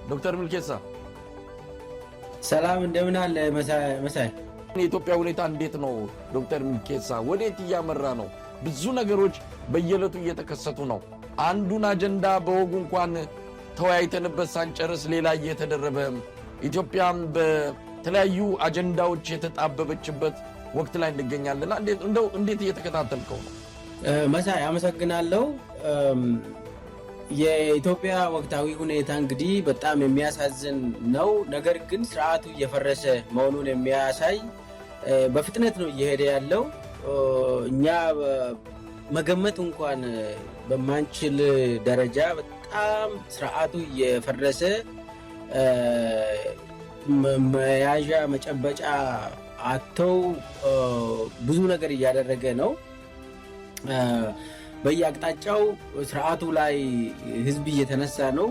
ዶክተር ሚልኬሳ ሰላም እንደምን አለ መሳይ? የኢትዮጵያ ሁኔታ እንዴት ነው ዶክተር ሚልኬሳ? ወዴት እያመራ ነው? ብዙ ነገሮች በየዕለቱ እየተከሰቱ ነው። አንዱን አጀንዳ በወጉ እንኳን ተወያይተንበት ሳንጨርስ ሌላ እየተደረበ ኢትዮጵያም በተለያዩ አጀንዳዎች የተጣበበችበት ወቅት ላይ እንገኛለንና እንዴት እየተከታተልከው ነው? መሳይ አመሰግናለሁ። የኢትዮጵያ ወቅታዊ ሁኔታ እንግዲህ በጣም የሚያሳዝን ነው። ነገር ግን ስርዓቱ እየፈረሰ መሆኑን የሚያሳይ በፍጥነት ነው እየሄደ ያለው። እኛ መገመት እንኳን በማንችል ደረጃ በጣም ስርዓቱ እየፈረሰ መያዣ መጨበጫ አጥተው ብዙ ነገር እያደረገ ነው። በየአቅጣጫው ስርዓቱ ላይ ህዝብ እየተነሳ ነው።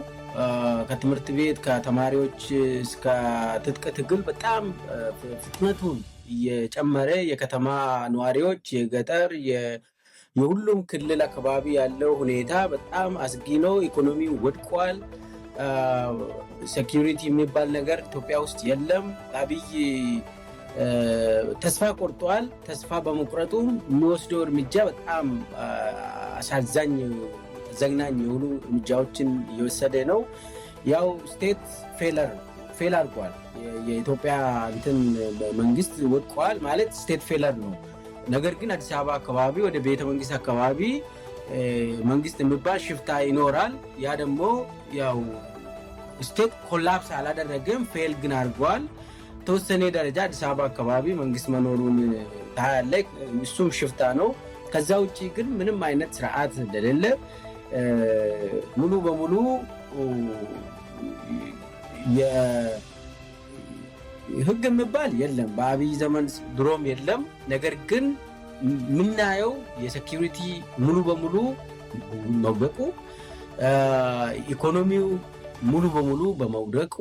ከትምህርት ቤት ከተማሪዎች እስከ ትጥቅ ትግል በጣም ፍጥነቱን እየጨመረ የከተማ ነዋሪዎች የገጠር የሁሉም ክልል አካባቢ ያለው ሁኔታ በጣም አስጊ ነው። ኢኮኖሚው ወድቋል። ሴኪሪቲ የሚባል ነገር ኢትዮጵያ ውስጥ የለም። አብይ ተስፋ ቆርጧል። ተስፋ በመቁረጡም የሚወስደው እርምጃ በጣም አሳዛኝ ዘግናኝ የሆኑ እርምጃዎችን እየወሰደ ነው። ያው ስቴት ፌል አድርጓል። የኢትዮጵያ መንግስት ወድቋል ማለት ስቴት ፌለር ነው። ነገር ግን አዲስ አበባ አካባቢ ወደ ቤተ መንግስት አካባቢ መንግስት የሚባል ሽፍታ ይኖራል። ያ ደግሞ ያው ስቴት ኮላፕስ አላደረገም፣ ፌል ግን አድርጓል። ተወሰነ ደረጃ አዲስ አበባ አካባቢ መንግስት መኖሩን ታያለ። እሱም ሽፍታ ነው። ከዛ ውጪ ግን ምንም አይነት ስርዓት እንደሌለ ሙሉ በሙሉ ህግ የሚባል የለም። በአብይ ዘመን ድሮም የለም። ነገር ግን ምናየው የሴኪሪቲ ሙሉ በሙሉ መውደቁ፣ ኢኮኖሚው ሙሉ በሙሉ በመውደቁ፣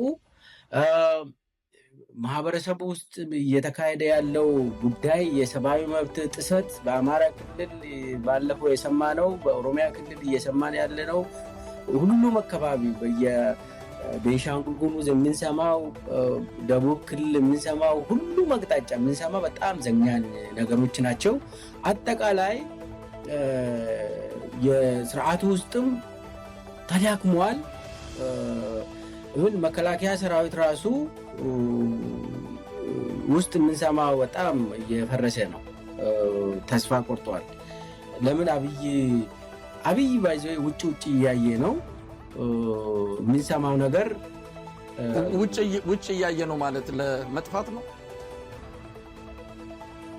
ማህበረሰቡ ውስጥ እየተካሄደ ያለው ጉዳይ የሰብአዊ መብት ጥሰት በአማራ ክልል ባለፈው የሰማነው፣ በኦሮሚያ ክልል እየሰማን ያለነው፣ ሁሉም አካባቢ በቤንሻንጉል ጉሙዝ የምንሰማው፣ ደቡብ ክልል የምንሰማው፣ ሁሉም አቅጣጫ የምንሰማ በጣም ዘግናኝ ነገሮች ናቸው። አጠቃላይ የስርዓቱ ውስጥም ተዳክሟል። መከላከያ ሰራዊት ራሱ ውስጥ የምንሰማው በጣም እየፈረሰ ነው። ተስፋ ቆርጧል። ለምን አብይ ባይዘ ውጭ እያየ ነው የምንሰማው ነገር። ውጭ እያየ ነው ማለት ለመጥፋት ነው።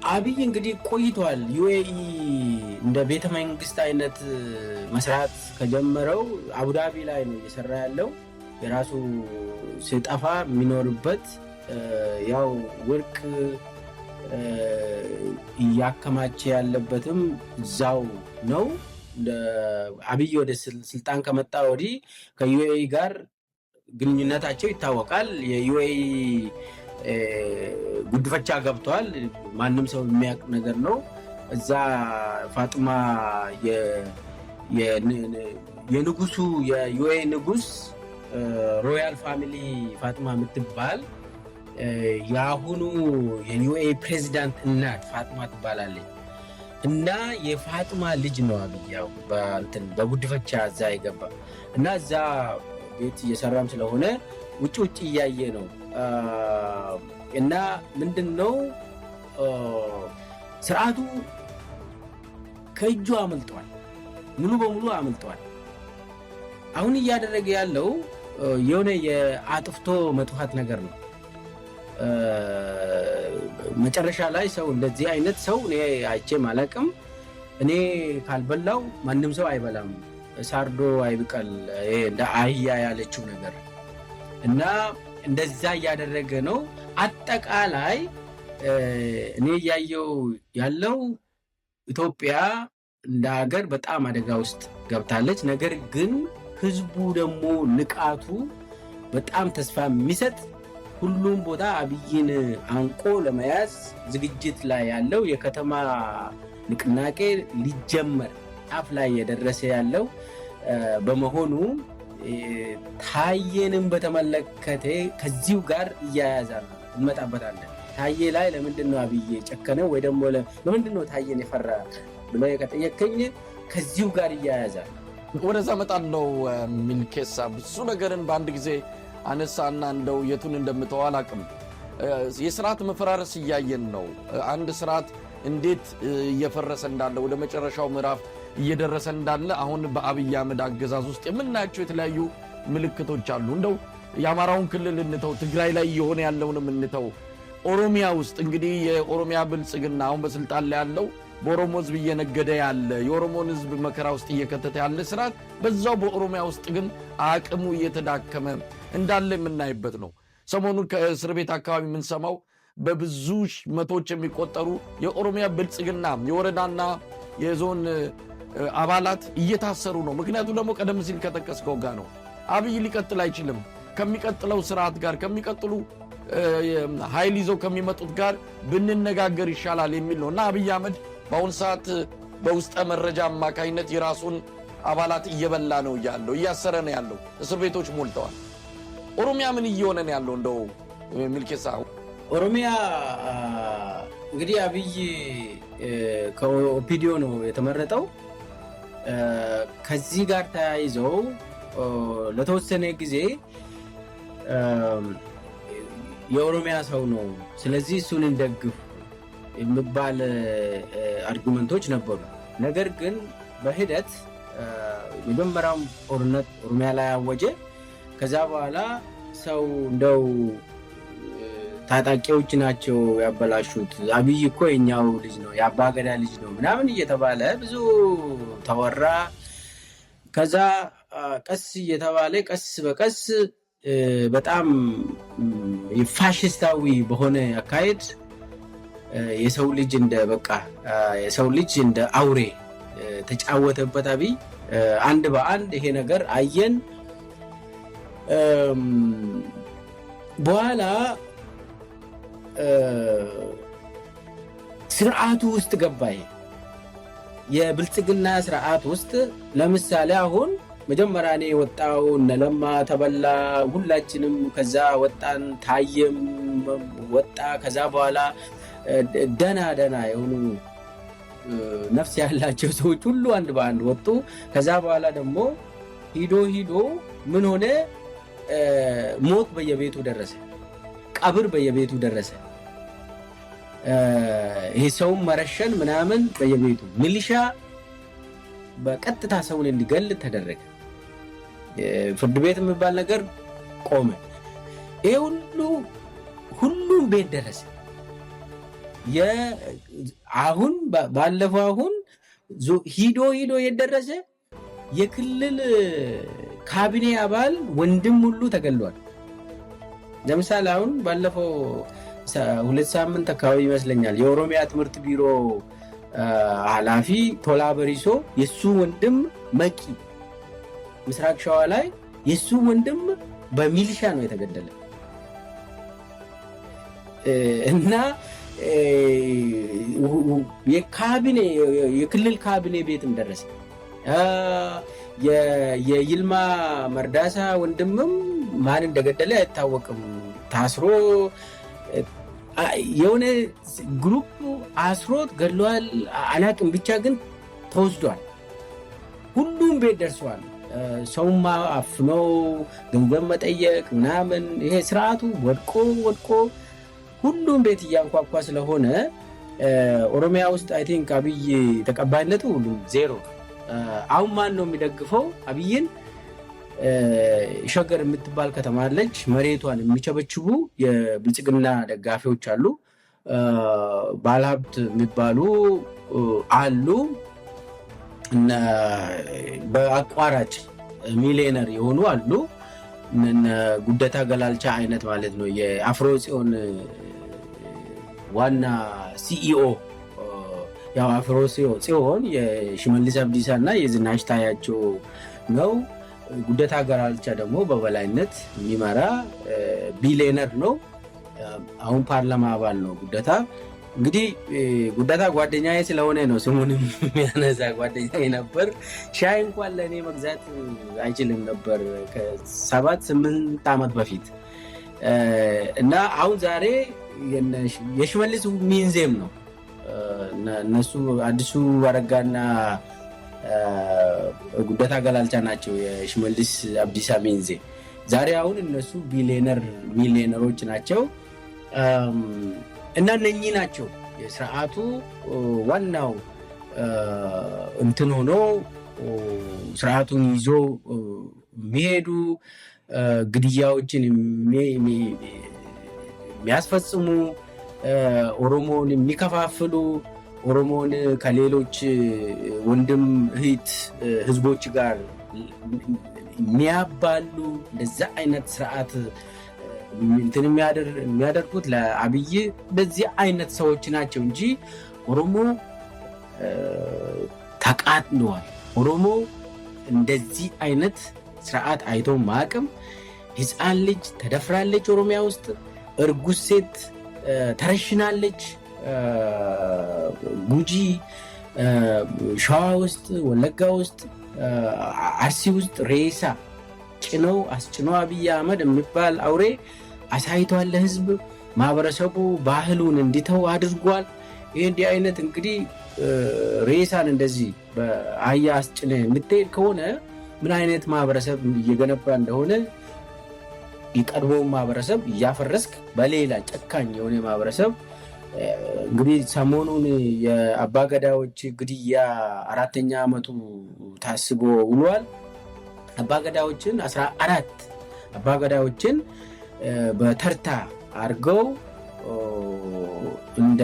አብይ እንግዲህ ቆይቷል። ዩኤኢ እንደ ቤተ መንግስት አይነት መስራት ከጀመረው አቡዳቢ ላይ ነው እየሰራ ያለው። የራሱ ሲጠፋ የሚኖርበት ያው ወርቅ እያከማቸ ያለበትም እዛው ነው። አብይ ወደ ስልጣን ከመጣ ወዲህ ከዩኤኢ ጋር ግንኙነታቸው ይታወቃል። የዩኤኢ ጉድፈቻ ገብቷል። ማንም ሰው የሚያውቅ ነገር ነው። እዛ ፋጡማ የንጉሱ የዩኤኢ ንጉስ ሮያል ፋሚሊ ፋጡማ የምትባል የአሁኑ የዩኤኢ ፕሬዚዳንት እናት ፋጡማ ትባላለች እና የፋጡማ ልጅ ነው አብያው በጉድፈቻ እዛ የገባ እና እዛ ቤት እየሰራም ስለሆነ ውጭ እያየ ነው። እና ምንድነው ስርዓቱ ከእጁ አመልጧል፣ ሙሉ በሙሉ አመልጧል። አሁን እያደረገ ያለው የሆነ የአጥፍቶ መጥፋት ነገር ነው። መጨረሻ ላይ ሰው እንደዚህ አይነት ሰው እኔ አይቼም አላውቅም። እኔ ካልበላው ማንም ሰው አይበላም፣ ሳርዶ አይብቀል እንደ አህያ ያለችው ነገር እና እንደዛ እያደረገ ነው። አጠቃላይ እኔ እያየው ያለው ኢትዮጵያ እንደ ሀገር በጣም አደጋ ውስጥ ገብታለች። ነገር ግን ህዝቡ ደግሞ ንቃቱ በጣም ተስፋ የሚሰጥ፣ ሁሉም ቦታ አብይን አንቆ ለመያዝ ዝግጅት ላይ ያለው፣ የከተማ ንቅናቄ ሊጀመር ጫፍ ላይ የደረሰ ያለው በመሆኑ ታየንም በተመለከተ ከዚሁ ጋር እያያዛል እንመጣበታለን። ታየ ላይ ለምንድን ነው አብይ ጨከነ ወይ ደግሞ ለምንድን ነው ታየን የፈራ ብሎ ከጠየቀኝ ከዚሁ ጋር እያያዛል። ወደዛ መጣለው ሚልኬሳ ብዙ ነገርን በአንድ ጊዜ አነሳና እንደው የቱን እንደምተው አላቅም። የስርዓት መፈራረስ እያየን ነው። አንድ ስርዓት እንዴት እየፈረሰ እንዳለ ወደ መጨረሻው ምዕራፍ እየደረሰ እንዳለ አሁን በአብይ አህመድ አገዛዝ ውስጥ የምናያቸው የተለያዩ ምልክቶች አሉ። እንደው የአማራውን ክልል እንተው፣ ትግራይ ላይ የሆነ ያለውንም እንተው። ኦሮሚያ ውስጥ እንግዲህ የኦሮሚያ ብልጽግና አሁን በስልጣን ላይ ያለው በኦሮሞ ህዝብ እየነገደ ያለ የኦሮሞን ህዝብ መከራ ውስጥ እየከተተ ያለ ስርዓት በዛው በኦሮሚያ ውስጥ ግን አቅሙ እየተዳከመ እንዳለ የምናይበት ነው። ሰሞኑን ከእስር ቤት አካባቢ የምንሰማው በብዙ መቶዎች የሚቆጠሩ የኦሮሚያ ብልጽግና የወረዳና የዞን አባላት እየታሰሩ ነው። ምክንያቱ ደግሞ ቀደም ሲል ከጠቀስከው ጋር ነው። አብይ ሊቀጥል አይችልም። ከሚቀጥለው ስርዓት ጋር ከሚቀጥሉ ኃይል ይዘው ከሚመጡት ጋር ብንነጋገር ይሻላል የሚል ነው እና አብይ አህመድ በአሁን ሰዓት በውስጠ መረጃ አማካኝነት የራሱን አባላት እየበላ ነው ያለው፣ እያሰረ ነው ያለው። እስር ቤቶች ሞልተዋል። ኦሮሚያ ምን እየሆነ ነው ያለው? እንደው ሚልኬሳ ኦሮሚያ እንግዲህ አብይ ከኦፒዲዮ ነው የተመረጠው። ከዚህ ጋር ተያይዘው ለተወሰነ ጊዜ የኦሮሚያ ሰው ነው፣ ስለዚህ እሱን እንደግፍ የሚባል አርጉመንቶች ነበሩ። ነገር ግን በሂደት መጀመሪያው ጦርነት ኦሮሚያ ላይ አወጀ። ከዛ በኋላ ሰው እንደው ታጣቂዎች ናቸው ያበላሹት፣ አብይ እኮ የኛው ልጅ ነው፣ የአባገዳ ልጅ ነው ምናምን እየተባለ ብዙ ተወራ። ከዛ ቀስ እየተባለ ቀስ በቀስ በጣም ፋሽስታዊ በሆነ አካሄድ የሰው ልጅ እንደ አውሬ ተጫወተበት አብይ። አንድ በአንድ ይሄ ነገር አየን። በኋላ ስርዓቱ ውስጥ ገባይ የብልጽግና ስርዓት ውስጥ ለምሳሌ አሁን መጀመሪያ እኔ ወጣው እነለማ ተበላ፣ ሁላችንም ከዛ ወጣን፣ ታየም ወጣ። ከዛ በኋላ ደና የሆኑ ነፍስ ያላቸው ሰዎች ሁሉ አንድ በአንድ ወጡ። ከዛ በኋላ ደግሞ ሂዶ ምን ሆነ? ሞት በየቤቱ ደረሰ፣ ቀብር በየቤቱ ደረሰ። ይሄ ሰውም መረሸን ምናምን በየቤቱ ሚሊሻ በቀጥታ ሰውን እንዲገል ተደረገ። ፍርድ ቤት የሚባል ነገር ቆመ። ይሄ ሁሉም ቤት ደረሰ። አሁን ባለፈው ሂዶ የደረሰ የክልል ካቢኔ አባል ወንድም ሁሉ ተገሏል። ለምሳሌ አሁን ባለፈው 2 ሳምንት አካባቢ ይመስለኛል የኦሮሚያ ትምህርት ቢሮ ኃላፊ ቶላ በሪሶ የሱ ወንድም መቂ ምስራቅ ሸዋ ላይ የሱ ወንድም በሚሊሻ ነው የተገደለ እና የክልል ካቢኔ ቤትም ደረሰ። የይልማ መርዳሳ ወንድምም ማን እንደገደለ አይታወቅም፣ ታስሮ የሆነ ግሩፕ አስሮት ገድሏል፣ አላቅም፣ ብቻ ግን ተወስዷል። ሁሉም ቤት ደርሷል። ሰውማ አፍኖ ገንዘብ መጠየቅ ምናምን፣ ይሄ ስርዓቱ ወድቆ ሁሉም ቤት እያንኳኳ ስለሆነ ኦሮሚያ ውስጥ አይ ቲንክ አብይ ተቀባይነቱ ሁሉ ዜሮ። አሁን ማን ነው የሚደግፈው አብይን? ሸገር የምትባል ከተማ አለች። መሬቷን የሚቸበችቡ የብልጽግና ደጋፊዎች አሉ። ባለሀብት የሚባሉ አሉ። በአቋራጭ ሚሊዮነር የሆኑ አሉ። ጉደታ ገላልቻ አይነት ማለት ነው። የአፍሮ ጽዮን ዋና ሲኢኦ ያው አፍሮ ጽዮን የሽመልስ አብዲሳ እና የዝናሽ ታያቸው ነው። ጉደታ ገላልቻ ደግሞ በበላይነት የሚመራ ቢሊዮነር ነው። አሁን ፓርላማ አባል ነው ጉደታ። እንግዲህ ጉዳታ ጓደኛዬ ስለሆነ ነው ስሙንም የሚያነሳ ጓደኛዬ ነበር። ሻይ እንኳን ለእኔ መግዛት አይችልም ነበር ከ7-8 ዓመት በፊት እና አሁን ዛሬ የሽመልስ ሚንዜም ነው። እነሱ አዲሱ አረጋና ጉዳታ ገላልቻ ናቸው የሽመልስ አብዲሳ ሚንዜ። ዛሬ አሁን እነሱ ሚሊዮነሮች ናቸው እና እነኚህ ናቸው የስርዓቱ ዋናው እንትን ሆኖ ስርዓቱን ይዞ የሚሄዱ ግድያዎችን የሚያስፈጽሙ ኦሮሞን የሚከፋፍሉ ኦሮሞን ከሌሎች ወንድም እህት ህዝቦች ጋር የሚያባሉ እንደዛ አይነት ስርዓት እንትን የሚያደርጉት ለአብይ በዚህ አይነት ሰዎች ናቸው እንጂ ኦሮሞ ተቃጥሏል። ኦሮሞ እንደዚህ አይነት ስርዓት አይቶ ማቅም። ህፃን ልጅ ተደፍራለች ኦሮሚያ ውስጥ፣ እርጉዝ ሴት ተረሽናለች። ጉጂ፣ ሸዋ ውስጥ፣ ወለጋ ውስጥ፣ አርሲ ውስጥ ሬሳ ጭነው አስጭኖ አብይ አህመድ የሚባል አውሬ አሳይቷል ለህዝብ። ማህበረሰቡ ባህሉን እንዲተው አድርጓል። ይህ እንዲህ አይነት እንግዲህ ሬሳን እንደዚህ በአህያ አስጭነ የምትሄድ ከሆነ ምን አይነት ማህበረሰብ እየገነባ እንደሆነ የቀድሞውን ማህበረሰብ እያፈረስክ በሌላ ጨካኝ የሆነ ማህበረሰብ እንግዲህ ሰሞኑን የአባገዳዎች ግድያ 4ኛ ዓመቱ ታስቦ ውሏል። አባገዳዎችን 14 አባገዳዎችን በተርታ አድርገው እንደ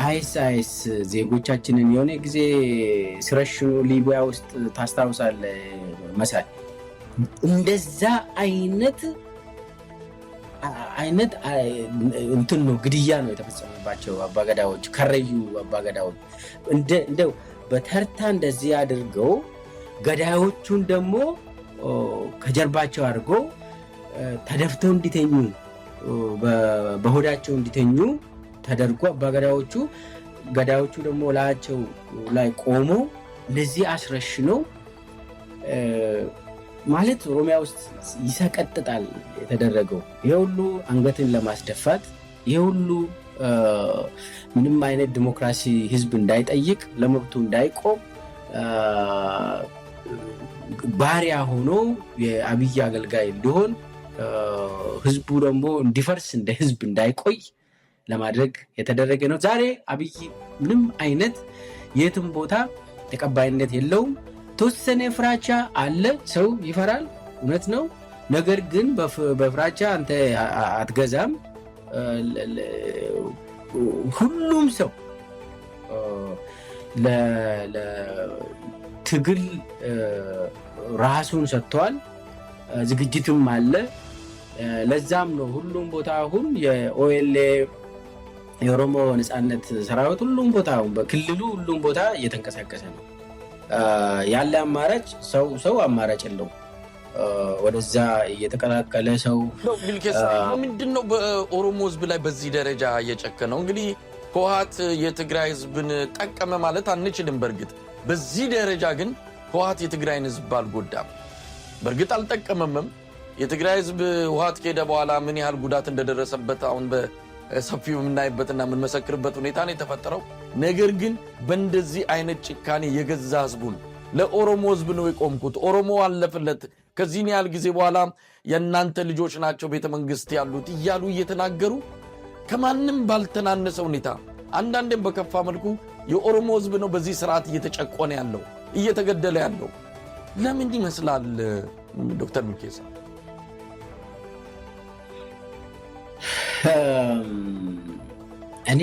አይኤስ ዜጎቻችንን የሆነ ጊዜ ሲረሽኑ ሊቢያ ውስጥ ታስታውሳለ መሳይ። እንደዛ አይነት እንትን ነው ግድያ ነው የተፈጸመባቸው አባገዳዎች፣ ከረዩ አባገዳዎች እንደው በተርታ እንደዚህ አድርገው ገዳዮቹን ደግሞ ከጀርባቸው አድርገው ተደፍተው እንዲተኙ በሆዳቸው እንዲተኙ ተደርጎ አባገዳዎቹ ገዳዮቹ ደግሞ ላያቸው ላይ ቆሞ እንደዚህ አስረሽነው ማለት ኦሮሚያ ውስጥ ይሰቀጥጣል የተደረገው። ይሄ ሁሉ አንገትን ለማስደፋት፣ ይሄ ሁሉ ምንም አይነት ዲሞክራሲ ህዝብ እንዳይጠይቅ፣ ለመብቱ እንዳይቆም ባሪያ ሆኖ የአብይ አገልጋይ እንዲሆን፣ ህዝቡ ደግሞ እንዲፈርስ፣ እንደ ህዝብ እንዳይቆይ ለማድረግ የተደረገ ነው። ዛሬ አብይ ምንም አይነት የትም ቦታ ተቀባይነት የለውም። ተወሰነ ፍራቻ አለ። ሰው ይፈራል፣ እውነት ነው። ነገር ግን በፍራቻ አንተ አትገዛም። ሁሉም ሰው ለትግል ራሱን ሰጥቷል። ዝግጅትም አለ። ለዛም ነው ሁሉም ቦታ አሁን የኦኤልኤ የኦሮሞ ነፃነት ሰራዊት ሁሉም ቦታ አሁን በክልሉ ሁሉም ቦታ እየተንቀሳቀሰ ነው ያለ። አማራጭ ሰው አማራጭ የለውም። ወደዛ እየተቀላቀለ ሰው ቢልኬሳ ምንድነው በኦሮሞ ህዝብ ላይ በዚህ ደረጃ እየጨከነው? እንግዲህ ህወሓት የትግራይ ህዝብን ጠቀመ ማለት አንችልም። በእርግጥ በዚህ ደረጃ ግን ህወሓት የትግራይን ህዝብ አልጎዳም። በእርግጥ አልጠቀመምም። የትግራይ ህዝብ ህወሓት ከሄደ በኋላ ምን ያህል ጉዳት እንደደረሰበት አሁን በሰፊው የምናይበትና የምንመሰክርበት ሁኔታ ነው የተፈጠረው። ነገር ግን በእንደዚህ አይነት ጭካኔ የገዛ ህዝቡን ለኦሮሞ ህዝብ ነው የቆምኩት፣ ኦሮሞ አለፈለት፣ ከዚህ ያህል ጊዜ በኋላ የእናንተ ልጆች ናቸው ቤተ መንግስት ያሉት እያሉ እየተናገሩ ከማንም ባልተናነሰ ሁኔታ አንዳንዴም በከፋ መልኩ የኦሮሞ ህዝብ ነው በዚህ ስርዓት እየተጨቆነ ያለው እየተገደለ ያለው። ለምን ይመስላል ዶክተር ሚልኬሳ? እኔ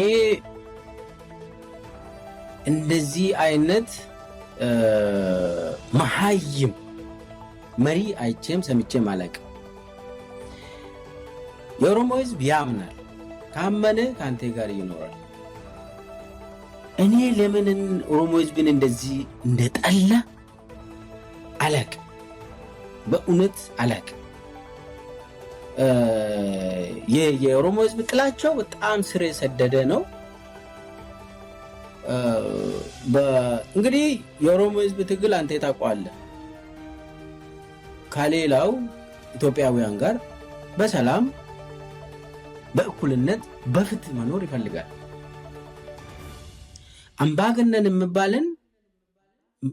እንደዚህ አይነት መሀይም መሪ አይቼም ሰምቼም አላውቅም። የኦሮሞ ህዝብ ያምናል፣ ካመነ ከአንተ ጋር ይኖራል። እኔ ለምን ኦሮሞ ህዝብን እንደዚህ እንደጠላ አላውቅም፣ በእውነት አላውቅም። የኦሮሞ ህዝብ ጥላቸው በጣም ስር የሰደደ ነው። እንግዲህ የኦሮሞ ህዝብ ትግል አንተ ታውቀዋለህ ከሌላው ኢትዮጵያውያን ጋር በሰላም በእኩልነት በፍትህ መኖር ይፈልጋል። አምባገነን የሚባልን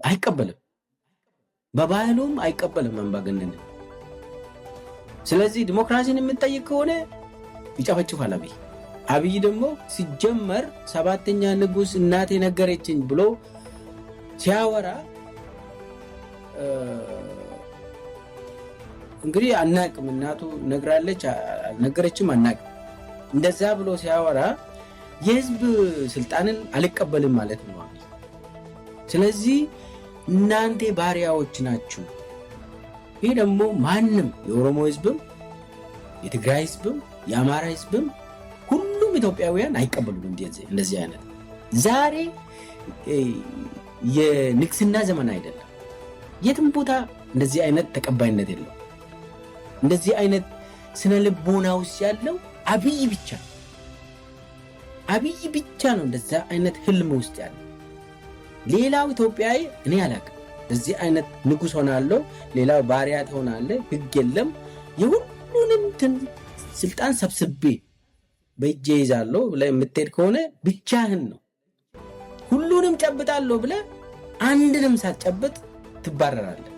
አይቀበልም፣ በባህሉም አይቀበልም አምባገነን። ስለዚህ ዲሞክራሲን የምንጠይቅ ከሆነ ይጨፈጭፋል አብይ ደግሞ ሲጀመር 7ኛ ንጉስ እናቴ ነገረችኝ ብሎ ሲያወራ እንግዲህ አናቅም፣ እናቱ ነግራለች ነገረችም አናቅም። እንደዛ ብሎ ሲያወራ የህዝብ ስልጣንን አልቀበልም ማለት ነው። ስለዚህ እናንተ ባሪያዎች ናችሁ። ይህ ደግሞ ማንም የኦሮሞ ህዝብም የትግራይ ህዝብም የአማራ ህዝብም ሁሉም ኢትዮጵያውያን አይቀበሉም። እንደዚህ አይነት ዛሬ የንግስና ዘመን አይደለም። የትም ቦታ እንደዚህ አይነት ተቀባይነት የለው። እንደዚህ አይነት ስነ ልቦና ውስጥ ያለው አብይ ብቻ ነው እንደዛ አይነት ህልም ውስጥ ያለው። ሌላው ኢትዮጵያዊ እኔ አላውቅም። እንደዚህ አይነት ንጉስ ሆናለሁ፣ ሌላው ባሪያ ሆናለህ፣ ህግ የለም፣ የሁሉንም ስልጣን ሰብስቤ በእጄ ይዛለሁ ብለህ የምትሄድ ከሆነ ብቻህን ነው። ሁሉንም ጨብጣለሁ ብለህ አንድንም ሳትጨብጥ ትባረራለህ።